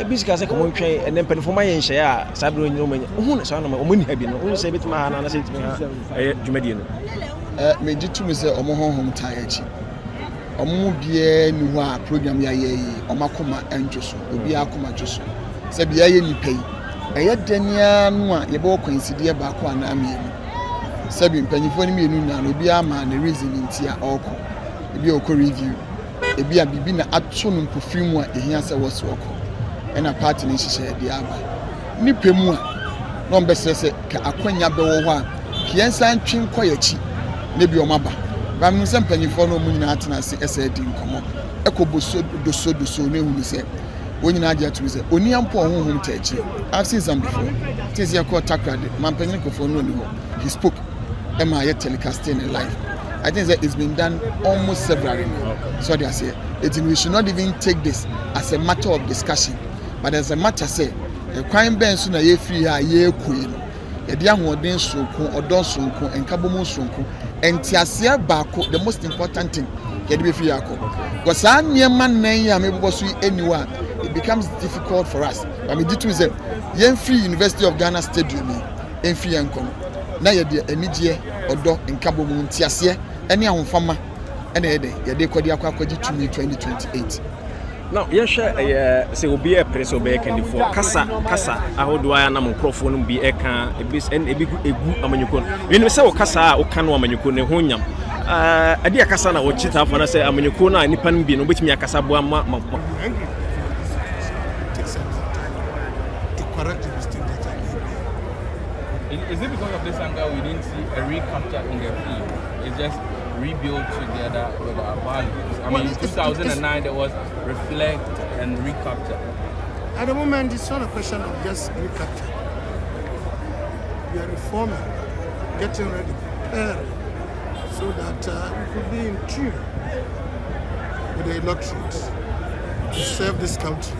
Bisika se komo ntwen ene mpanifoma yenhye a sabro nyino manya. Ohu na sa na mo ni ha bi no. Ohu se betima ha na se timi ha. Dwumadi no. Me ditumi se omo honhom taachi. Omo bie ni ho a program ya ye omo akoma enjoso. Obi akoma joso. Se bia ye ni pei. Eye dania no a ye be coincide ba ko ana amienu. Se bi mpanyifo ni mienu na obi ama na reason nti a oko. Ebi oko review. Ebi a bibi na ato no mpofimu a ehia se woso oko. Ena party ni hihye de aba. Ni pemu a no mbesese ka akwanya be wo ho a kiensa ntwen koyachi. Nebi omaba ba mi se mpanyifo no mu nyina atena se esedi nkomo ekoboso doso ne hu ni se wonyina age atu se oni ampo honhom tachi. I've seen some before. Tinzi yakọ takrade mampanyine kofo no ni ho. He spoke ema ye telecasting in live. I think that it's been done almost severally now. So they say we should not even take this as a matter of discussion, but as a matter say the crime ben so na ye free ha ye koyi no ye dia hoden sonko odon sonko enkabomu sonko entiasia baako the most important thing ye de be free akọ because anyema nan ya mebbo so anywhere it becomes difficult for us. But me ditu say ye free University of Ghana stadium en free enkom na ye de anigye odo enkabomu entiasia ɛne ahofama ɛna yɛde kɔde akɔgye tumi 2028. Now, yes, say obi a press obi can for kasa ahodo aya na mkrofo no bi e kan e bi egu amanyuko no say o kasa o kan o amanyuko ne ho nyam ade akasa na o chita fa na say amanyuko na nipa no bi no betimi akasa bo ama to correct the mistake that I made. Is it because of this anger we didn't see a recapture in the field? It's just rebuild together with our values. I mean, in 2009 there was reflect and recapture. At the moment, it's not a question of just recapture. We are reforming, getting ready, preparing, so that we could be in tune with the elections to serve this country,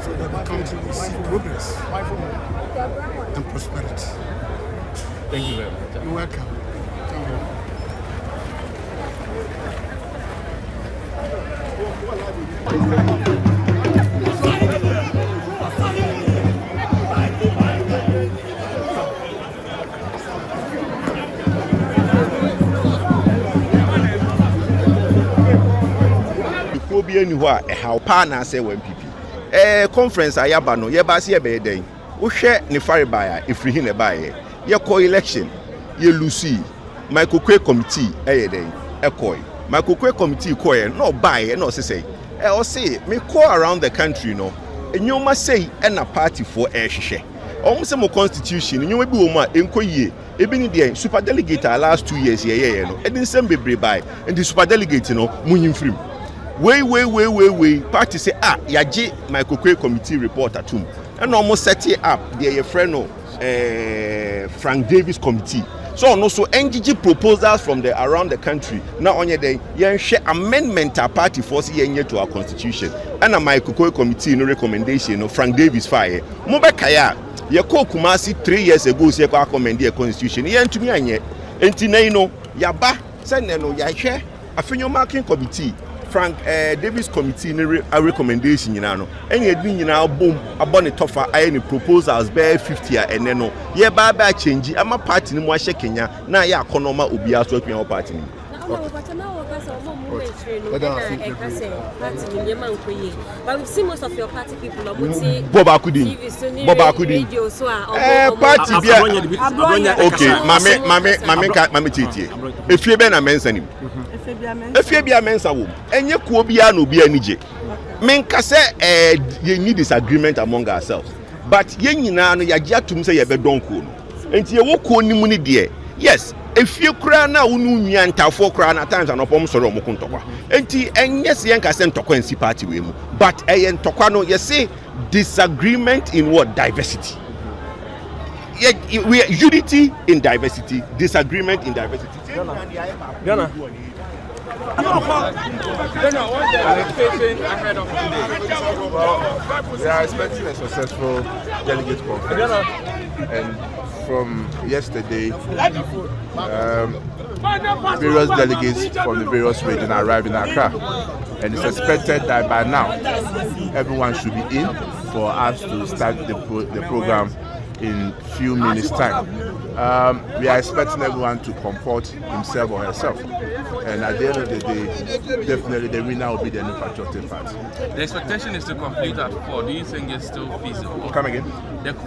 so that the country will see progress and prosperity. Thank you very much. You're welcome. Thank you. Bi eni ho a how pa na say NPP conference ayaba no ye ba se ye be den wo hwe ne fariba ya efiri hi ne ba ye election ye lucy Okatakyie committee den Okatakyie committee koye no ba ye no say o say me call around the country no enyoma say na party for hwehwe almost mo constitution enyoma bi wo mu a enkoyie ebi ni de super delegate last 2 years ye no edin sem bebre bai and the super delegate no munyimfrim way party say yaje Okatakyie committee report atum and almost set it up their friend no Frank Davis committee so no so NGG proposals from the around the country now on your day yen share amendment a party force yen to our constitution and a Okatakyie committee no recommendation no Frank Davis fire mo be kaya ye ko Kumasi 3 years ago say ko recommend the constitution yen tumi anye enti na no yaba say no ya hwe afenyo marking committee Frank Davis committee a recommendation no any edin nyina bom abone tofa any proposals be 50 and no ye ba change ama party ni mo ahye Kenya na ya akonoma obi aso atwa party ni but we've seen most of your party people Boba Kudi party bia okay mame titie efie be na mensa nim efie bia mensa wo enye kuo bia na obi anije menka se ye need disagreement among ourselves but ye nyina no yagye atum se ye be donko no enti ye wo kuo nimu ni de yes efie kura na wonu nua ntafo kura na times anopom soro mo kuntokwa enti enye se yenka se ntokwa nsi party we mu but eye ntokwa no ye say disagreement in what diversity we are unity in diversity disagreement in diversity Ghana expectation ahead of today. Well, we are expecting a successful delegate conference. And from yesterday, various delegates from the various regions arrived in Accra. And it's expected that by now, everyone should be in for us to start the program in few minutes time. We are expecting everyone to comport himself or herself, and at the end of the day, definitely the winner will be the New Patriotic Party. The expectation is to complete at 4. Do you think it's still feasible? Come again?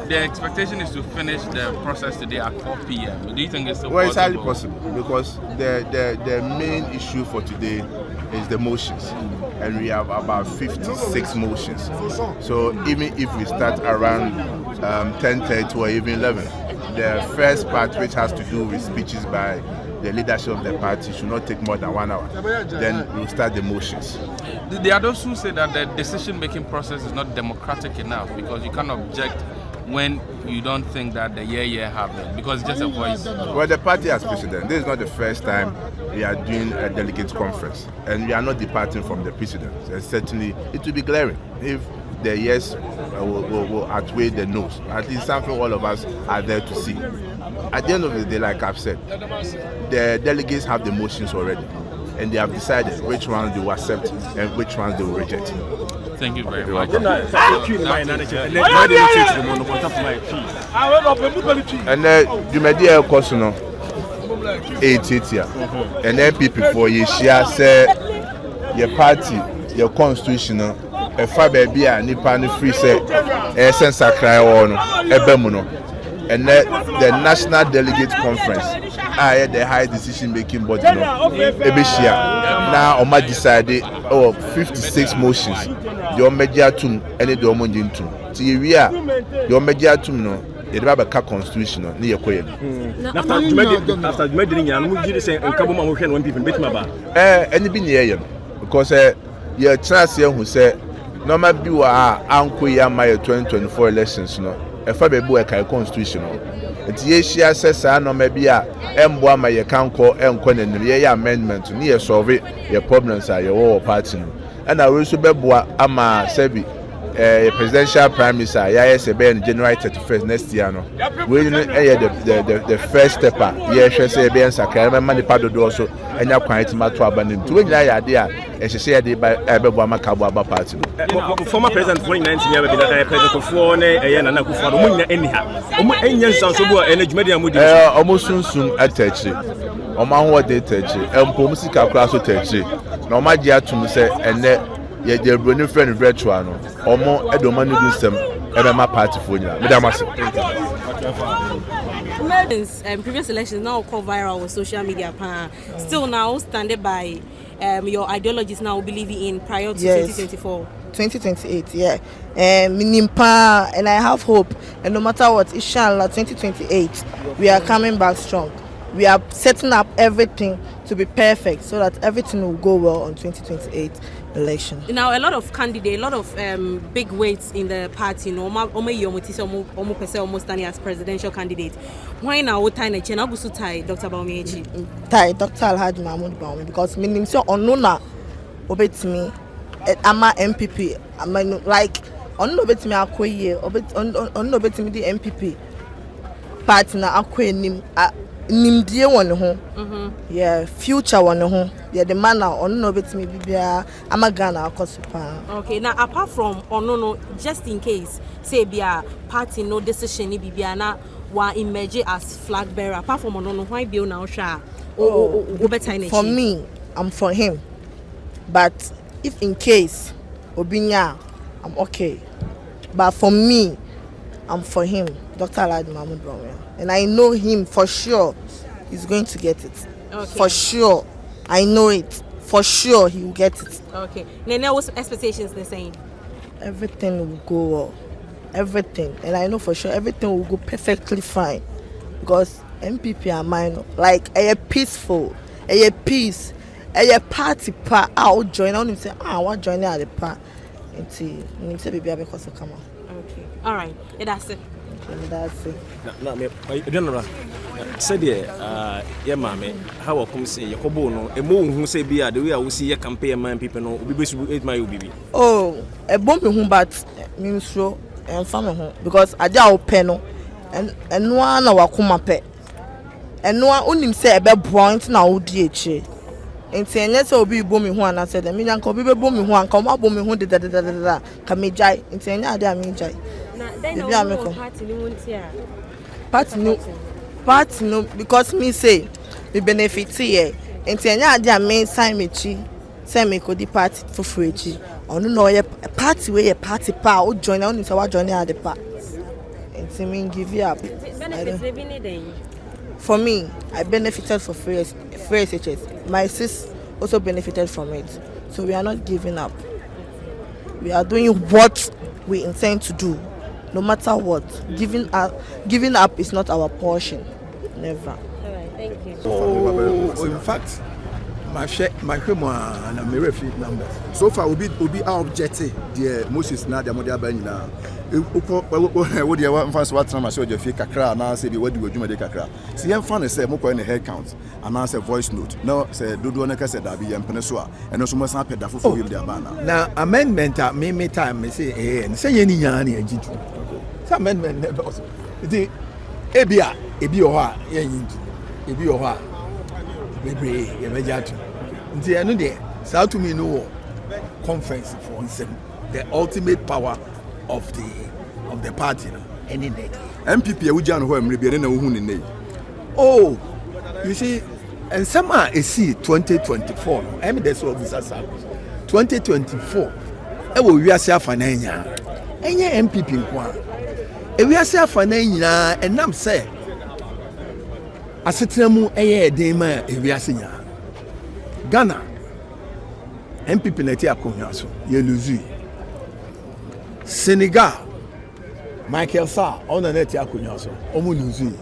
The expectation is to finish the process today at 4 p.m. Do you think it's still possible? Well, it's highly possible because the main issue for today is the motions, and we have about 56 motions. So even if we start around 10:30 or even 11, the first part, which has to do with speeches by the leadership of the party, should not take more than 1 hour. Then we'll start the motions. There are those who say that the decision-making process is not democratic enough because you can't object when you don't think that the year happened because it's just a voice. Well, the party has precedent. This is not the first time we are doing a delegate conference, and we are not departing from the precedent. And certainly, it will be glaring if the yes will outweigh the no's. At least something all of us are there to see. At the end of the day, like I've said, the delegates have the motions already, and they have decided which ones they will accept and which ones they will reject. Thank you very much. And the media question, 8 and NPP for ye share say your party, your constitution, a far baby and nipa free say essence cry on ebemuno. And the National Delegate Conference, I had the high decision making body now Oma decided 56 motions. The Omejatum and the Omonjintum. We are the Omejatum no. You have a constitution near Queen. After you made it, I'm going to say, and Kabuma when people beat my bar. And it be near him because your chance here who said, no matter you are Uncle Yamaya 2024 elections, no, a Fabu a constitution. It's Yesia says, I know maybe a M1 my account call M Conan amendment near solve your problems are your whole party. And I will super ama Sebi. Presidential prime minister yes on January 31st next year no we the first stepper yes say be en sakra man the pado do also enya kwan ti mato abanim to we nyina ya de a ehye de ba ebebo amakabo aba party no former president 2019 ya be na president for na Nana Akufo-Addo mo nyina eni ha omo enya nsanso bo ena dwumadi amudi omo sunsun atachi omo ahwo de tachi empo musika kura so tachi na omo agi atum se ene ye de broni friend virtual no omo edoma no dusem ebema party for nyina medamase previous elections now go viral on social media still now standing by your ideologies now believing in prior to 2028 yeah minimpa and I have hope and no matter what inshallah 2028 we are coming back strong. We are setting up everything to be perfect so that everything will go well on 2028 election. Now, a lot of candidates, a lot of big weights in the party, almost standing as presidential candidate. Why now? What time? Dr. Bawumia? Tie Dr. Alhaji Mahmoud Bawumia because meaning so onuna obet me. I'm a MPP. I mean like onuna obet me Agyapong onuna obet me the MPP party na Agyapong nimdie won ho yeah future won ho yeah the man now on no bet me bibia amagana akosupa. Okay, now apart from no just in case say bia party no decision ni bibia na wa emerge as flag bearer apart from no why bill now sha for me I'm for him but if in case obinya I'm okay but for me I'm for him Dr. Alhaji Mahmoud Bawumia. And I know him for sure he's going to get it. Okay. For sure. I know it. For sure he will get it. Okay. Now what's expectations they're saying? Everything will go well. Everything. And I know for sure everything will go perfectly fine. Because MPP are mine. Like a peaceful, a peace, a party pa I'll join. I want to say, I want to join at the party. And see, baby, because of come on. Okay. All right. Yeah, that's it. That's it. Na me General said yeah mama how come say yakobo no e mo hu say bia the way I see your campaign man people no obi besu 8 my obi oh e bomb hu but me so en fa me hu because aja open no eno na wakoma pe eno onim say e be point na odi eche enti enye say obi bomb hu ana say dem nyanka obi be bomb hu anka o ma bomb hu de ka me jai enti enye ade a me jai party no because me say me benefit here enti enya ade a me sign me chi say me ko di party for free chi onu no ye party we ye party pa o join onu say wa join at pa enti me give you up for me I benefited for free SHS my sis also benefited from it so we are not giving up we are doing what we intend to do. No matter what, giving up is not our portion. Never. All right, thank you. In fact, my and a referee number. So far, we be our objective. The Moses na the model by now. What do you want? First, what time I saw your fake kakra and I said, "What do you do?" Kakra. See, I'm fun. Say, "Moko in the head count." And I said, "Voice note." No, say, "Do do na said that be Peninsula." And also, must happen that for him their banner. Now, amendment me time. Me say, "Hey, and say any yani and jitu." Amendment never also. The ebia oha yintu ebi oha bebre ye mejatu nti eno de sa to me no conference for the ultimate power of the party no any day MPP e wuja no ho emre bi na wo hu ne nei oh You see, and summer is see 2024. I mean, that's what we say. 2024. We are saying for Nanya. Any MPP nkwa. We are saying for Nanya, and I'm saying. Asetremu eye edema we are saying. Ghana. MPP na ti akonya so. Ye lose. Senegal. Michael Sarr on the net akonya so. Omo lose.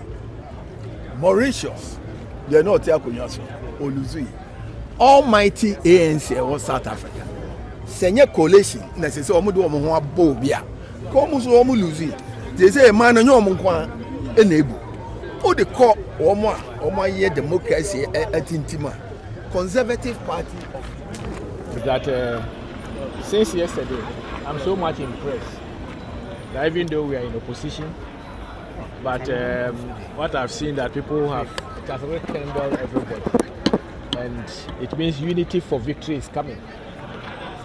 Mauritius. They are not Yakunyaso or Luzi. Almighty ANC or South Africa. Senior coalition, necessary Omudu Bobia. Comus or Muluzi. They say a man and your Monqua enable. Who the call or my year democracy at Intima. Conservative Party of that since yesterday, I'm so much impressed that even though we are in opposition, but what I've seen that people have rekindled everybody, and it means unity for victory is coming,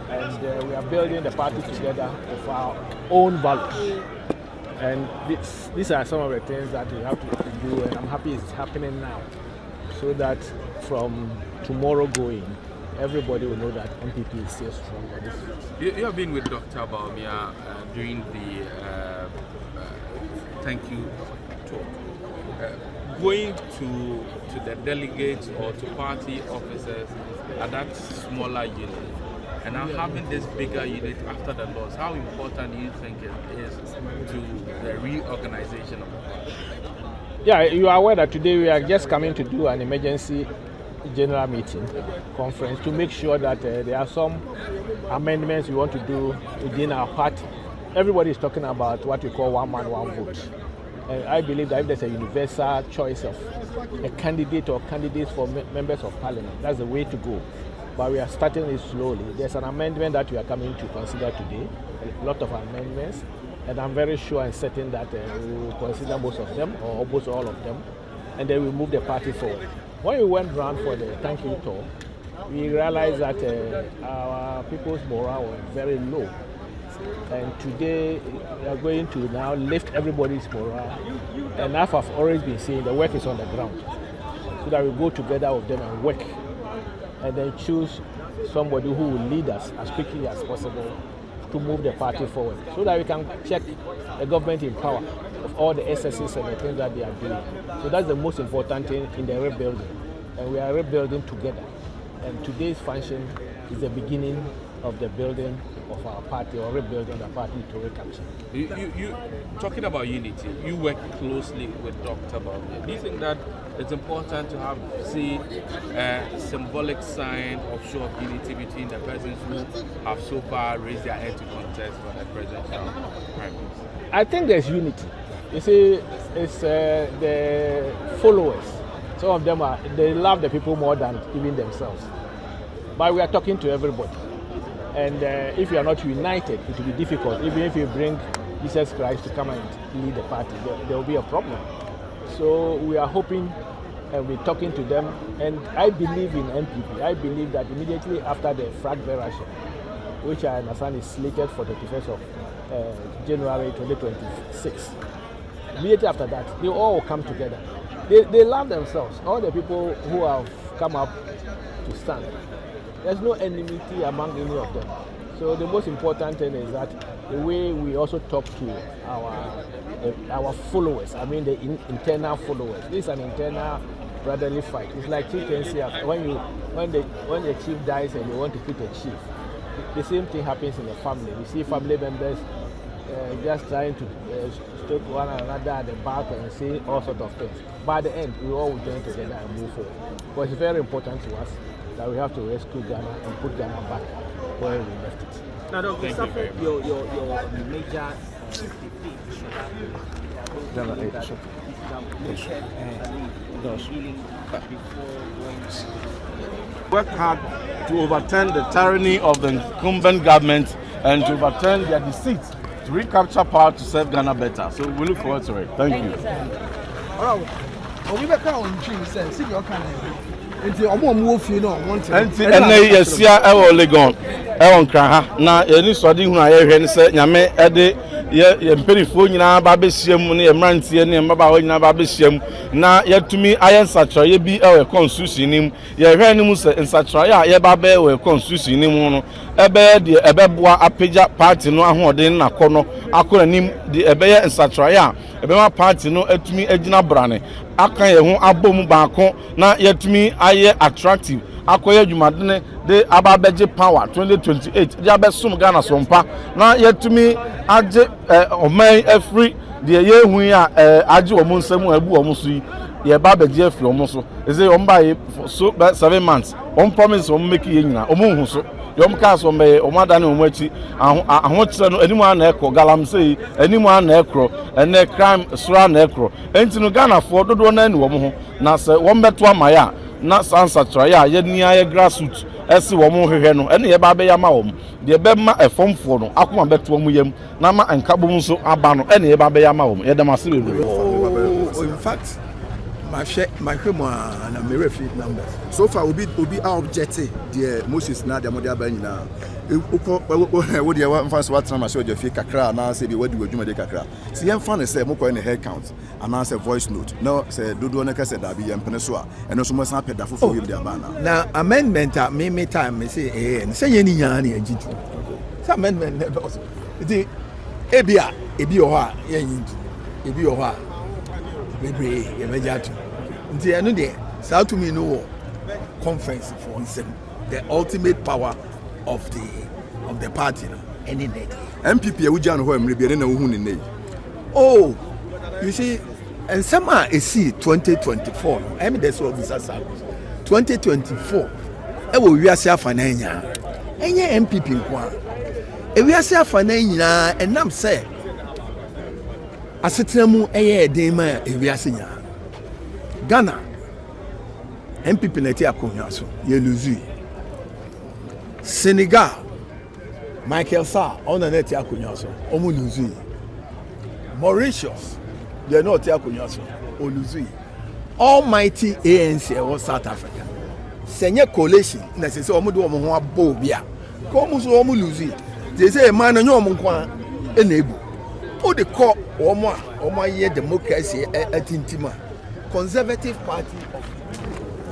and we are building the party together of our own values, and these are some of the things that we have to do, and I'm happy it's happening now, so that from tomorrow going, everybody will know that NPP is still strong. You have been with Dr. Bawumia during the thank you talk. Going to the delegates or to party officers at that smaller unit, and now having this bigger unit after the loss, how important do you think it is to the reorganization of the party? Yeah, you are aware that today we are just coming to do an emergency general meeting conference to make sure that there are some amendments we want to do within our party. Everybody is talking about what we call one man, one vote. And I believe that if there's a universal choice of a candidate or candidates for members of parliament, that's the way to go. But we are starting it slowly. There's an amendment that we are coming to consider today, a lot of amendments, and I'm very sure and certain that we will consider most of them, or almost all of them, and then we move the party forward. When we went round for the thank you talk, we realized that our people's morale was very low. And today we are going to now lift everybody's morale. And as I've always been saying, the work is on the ground. So that we go together with them and work. And then choose somebody who will lead us as quickly as possible to move the party forward. So that we can check the government in power of all the SSs and the things that they are doing. So that's the most important thing in the rebuilding. And we are rebuilding together. And today's function is the beginning of the building of our party, or rebuilding the party to recapture. You talking about unity, you work closely with Dr. Bawumia. Do you think that it's important to have a symbolic sign of show of unity between the persons who have so far raised their hand to contest for the presidential primaries? I think there's unity. You see, it's the followers. Some of them they love the people more than even themselves. But we are talking to everybody. And if you are not united, it will be difficult. Even if you bring Jesus Christ to come and lead the party, there will be a problem. So we are hoping and we're talking to them. And I believe in NPP. I believe that immediately after the flag bearer show, which I understand is slated for the 21st of January 2026, immediately after that, they all will come together. They love themselves. All the people who have come up to stand. There's no enmity among any of them. So the most important thing is that the way we also talk to our followers, I mean the internal followers. This is an internal brotherly fight. It's like chieftaincy. When the chief dies and they want to put a chief, the same thing happens in the family. We see family members just trying to stroke one another at the back and say all sorts of things. By the end, we all join together and move forward. But it's very important to us that we have to rescue Ghana and put Ghana back where we left it. Now, Dr. Safed, your major work hard to overturn the tyranny of the incumbent government and to overturn their deceit to recapture power to serve Ghana better. So we look forward to it. Thank you. All right. We back on tree, see your kind of. Enti omo mu ofie no want to. Enti ene yesia e wo Legon e won kran ha na eni sodi hu aye hwe ne se nyame e de ye mperifuo nyina ba behyiam ne ye mrantie ne mbaba nyina ba behyiam na yetumi ayen satra ye bi e constitution nim ye hwe nim se nsatra ya ye ba be we constitution nim no ebe de ebe boa apagya party no ahoden na kono akora nim de ebe ye nsatra ya ebe ma party no atumi agina brane aka ye ho abom baako na yetumi aye attractive akoye adwumadene de ababeje power 2028 dia besum Ghana sompa na yetumi age oman afri de ye hu ya age wo nsam abu wo so ye babeje afri wo so eze wo mba so 7 months on promise wo make ye nyina wo hu so yom ka so mbe o madane o machi ahokyere no animu ana ekro galamsey animu ana ekro ene crime sura na ekro enti no Ghana fo dodo na ani wo ho na se wo mbeto amaya na sansatra ya ye ni aye grassroots esi wo mo hwehwe no ene ye ba be ya ma wo de be ma efomfo no akoma beto mu yam na ma enkabom so aba no ene ye ba be ya ma wo ye dem ase bebre. In fact my hwemo na me refi numbers so far obi our objective the Moses na the model ba nyina wo de wa mfa so watena ma so Agyapong kakra na se bi wadi wadwuma de kakra se yem fa ne se mo koy ne head count and answer voice note no se dodo na ka se da bi yem pene so a eno so mo san peda fofo yim de aba na amendment a me time me say se ye ni nya na agitu se amendment ne do so di ebi o ha ye yin ebi o ha bebre ye mejato nti eno de sa to me no conference for himself the ultimate power of the party no any day MPP awuja no ho amre bi na wo hu ne nei oh you see and some are see 2024 am the so visa service 2024 e wo wiase afa na nya enye MPP nko e wiase afa na nyina enam se asetremu eye eden ma e wiase nya Ghana MPP na ti akonya so ye luzu Senegal Michael Sarr ona na ti akonya so omu luzu Mauritius they no ti akonya so o luzu almighty ANC or South Africa senye coalition na se omu de omu ho abo bia ko omu so omu luzu they say man na nyo omu kwa enebu o de call omu a omu aye democracy atintima Conservative Party of